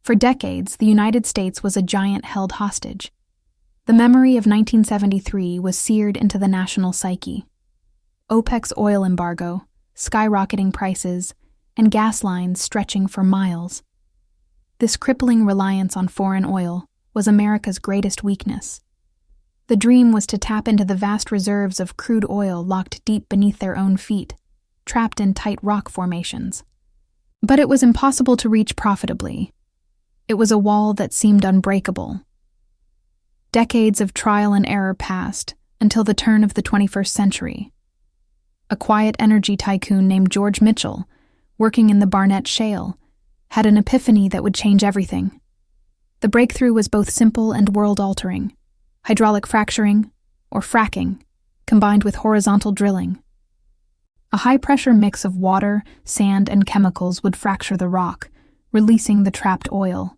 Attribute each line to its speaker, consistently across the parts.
Speaker 1: For decades, the United States was a giant held hostage. The memory of 1973 was seared into the national psyche. OPEC's oil embargo, skyrocketing prices, and gas lines stretching for miles. This crippling reliance on foreign oil was America's greatest weakness. The dream was to tap into the vast reserves of crude oil locked deep beneath their own feet, trapped in tight rock formations. But it was impossible to reach profitably. It was a wall that seemed unbreakable. Decades of trial and error passed until the turn of the 21st century. A quiet energy tycoon named George Mitchell, working in the Barnett Shale, had an epiphany that would change everything. The breakthrough was both simple and world-altering: hydraulic fracturing, or fracking, combined with horizontal drilling. A high-pressure mix of water, sand, and chemicals would fracture the rock, releasing the trapped oil.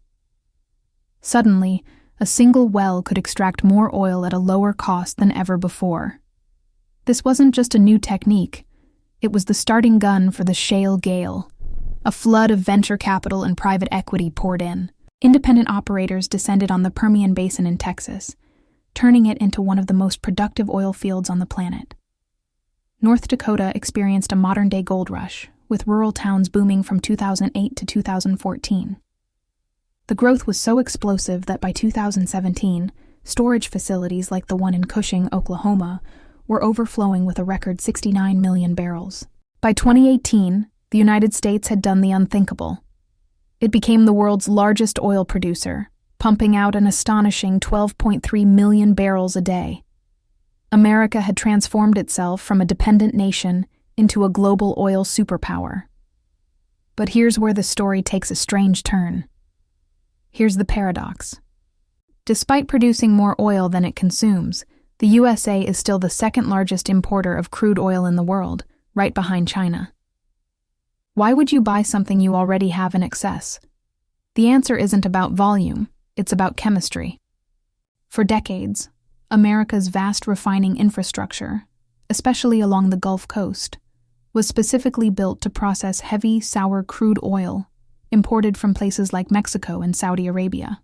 Speaker 1: Suddenly, a single well could extract more oil at a lower cost than ever before. This wasn't just a new technique, it was the starting gun for the shale gale. A flood of venture capital and private equity poured in. Independent operators descended on the Permian Basin in Texas, turning it into one of the most productive oil fields on the planet. North Dakota experienced a modern-day gold rush, with rural towns booming from 2008 to 2014. The growth was so explosive that by 2017, storage facilities like the one in Cushing, Oklahoma, were overflowing with a record 69 million barrels. By 2018, the United States had done the unthinkable. It became the world's largest oil producer, pumping out an astonishing 12.3 million barrels a day. America had transformed itself from a dependent nation into a global oil superpower. But here's where the story takes a strange turn. Here's the paradox. Despite producing more oil than it consumes, the USA is still the second largest importer of crude oil in the world, right behind China. Why would you buy something you already have in excess? The answer isn't about volume, it's about chemistry. For decades, America's vast refining infrastructure, especially along the Gulf Coast, was specifically built to process heavy, sour crude oil imported from places like Mexico and Saudi Arabia.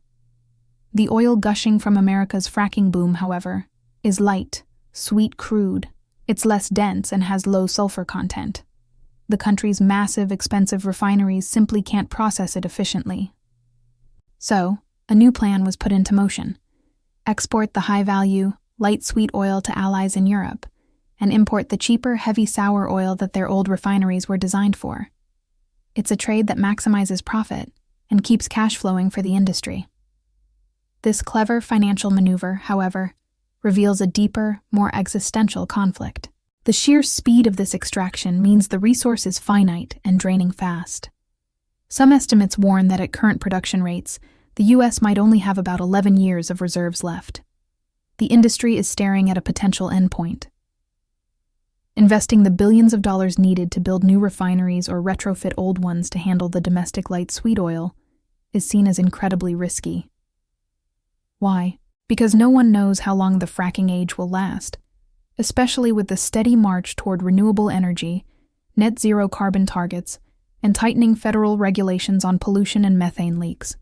Speaker 1: The oil gushing from America's fracking boom, however, is light, sweet crude. It's less dense and has low sulfur content. The country's massive, expensive refineries simply can't process it efficiently. So, a new plan was put into motion. Export the high-value, light sweet oil to allies in Europe, and import the cheaper, heavy sour oil that their old refineries were designed for. It's a trade that maximizes profit and keeps cash flowing for the industry. This clever financial maneuver, however, reveals a deeper, more existential conflict. The sheer speed of this extraction means the resource is finite and draining fast. Some estimates warn that at current production rates, the U.S. might only have about 11 years of reserves left. The industry is staring at a potential endpoint. Investing the billions of dollars needed to build new refineries or retrofit old ones to handle the domestic light sweet oil is seen as incredibly risky. Why? Because no one knows how long the fracking age will last, especially with the steady march toward renewable energy, net zero carbon targets, and tightening federal regulations on pollution and methane leaks.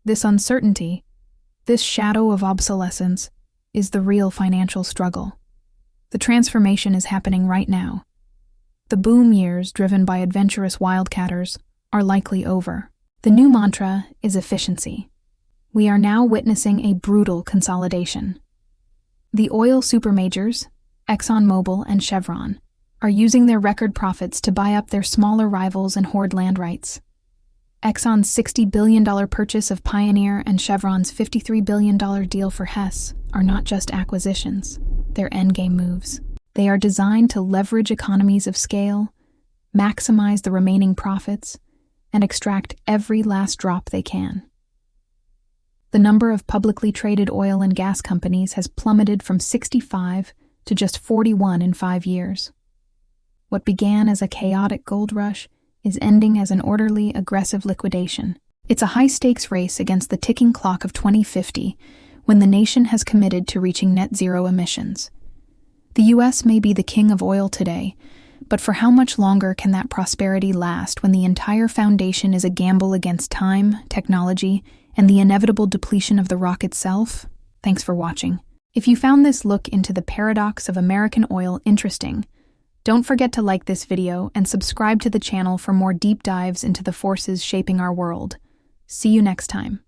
Speaker 1: This uncertainty, this shadow of obsolescence, is the real financial struggle. The transformation is happening right now. The boom years driven by adventurous wildcatters are likely over. The new mantra is efficiency. We are now witnessing a brutal consolidation. The oil supermajors, ExxonMobil and Chevron, are using their record profits to buy up their smaller rivals and hoard land rights. Exxon's $60 billion purchase of Pioneer and Chevron's $53 billion deal for Hess are not just acquisitions, they're endgame moves. They are designed to leverage economies of scale, maximize the remaining profits, and extract every last drop they can. The number of publicly traded oil and gas companies has plummeted from 65 to just 41 in 5 years. What began as a chaotic gold rush is ending as an orderly, aggressive liquidation. It's a high-stakes race against the ticking clock of 2050, when the nation has committed to reaching net zero emissions. The U.S. may be the king of oil today, but for how much longer can that prosperity last when the entire foundation is a gamble against time, technology, and the inevitable depletion of the rock itself? Thanks for watching. If you found this look into the paradox of American oil interesting, don't forget to like this video and subscribe to the channel for more deep dives into the forces shaping our world. See you next time.